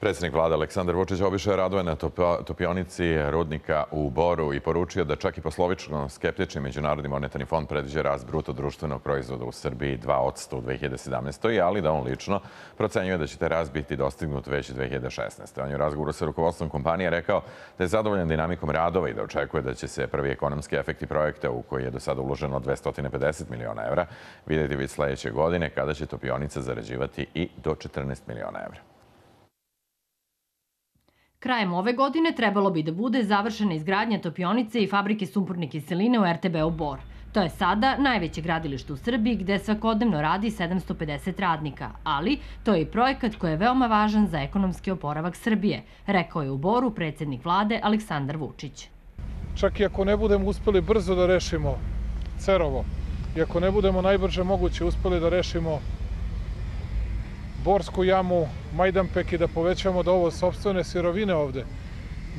Predsjednik vlade Aleksandar Vučić obišao je radove na topionici rudnika u Boru i poručio da čak i poslovično skeptični Međunarodni monetarni fond predviđa rast bruto društvenog proizvoda u Srbiji 2% u 2017. ali da on lično procenjuje da će taj rast biti dostignut već 2016. On je u razgovoru sa rukovodstvom kompanije rekao da je zadovoljan dinamikom radova i da očekuje da će se prvi ekonomski efekti projekta, u koji je do sada uloženo 250 miliona evra, vidjeti već sledeće godine, kada će topionica zarađivati i do 14 miliona evra. Krajem ove godine trebalo bi da bude završena izgradnja topionice i fabrike sumporne kiseline u RTB-u Bor. To je sada najveće gradilište u Srbiji gde svakodnevno radi 750 radnika, ali to je i projekat koji je veoma važan za ekonomski oporavak Srbije, rekao je u Boru predsjednik vlade Aleksandar Vučić. Čak i ako ne budemo uspeli brzo da rešimo Cerovo, i ako ne budemo najbrže moguće uspeli da rešimo Borsku jamu, Majdanpek i da povećamo dovoz sopstvene sirovine ovde,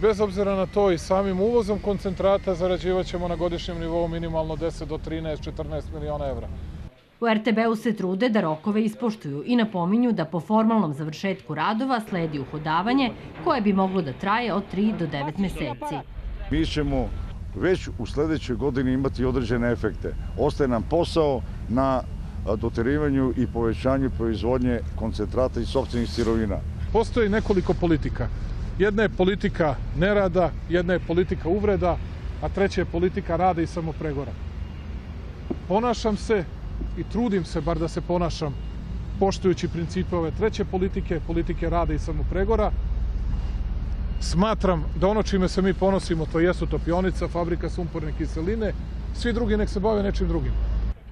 bez obzira na to i samim uvozom koncentrata zarađivaćemo na godišnjem nivou minimalno 10 do 13-14 miliona evra. U RTB-u se trude da rokove ispoštuju i napominju da po formalnom završetku radova sledi uhodavanje koje bi moglo da traje od 3 do 9 meseci. Mi ćemo već u sledećoj godini imati određene efekte. Ostaje nam posao na doterivanju i povećanju proizvodnje koncentrata i sopstvenih sirovina. Postoji nekoliko politika. Jedna je politika nerada, jedna je politika uvreda, a treća je politika rada i samopregora. Ponašam se i trudim se bar da se ponašam poštujući principe ove treće politike, politike rada i samopregora. Smatram da ono čime se mi ponosimo, to jesu topionica, fabrika sumporne kiseline, svi drugi nek se bave nečim drugim.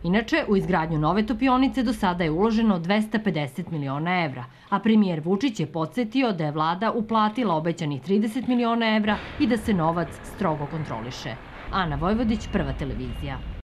Inače, u izgradnju nove topionice do sada je uloženo 250 miliona evra, a premijer Vučić je podsjetio da je vlada uplatila obećanih 30 miliona evra i da se novac strogo kontroliše. Ana Vojvodić, Prva televizija.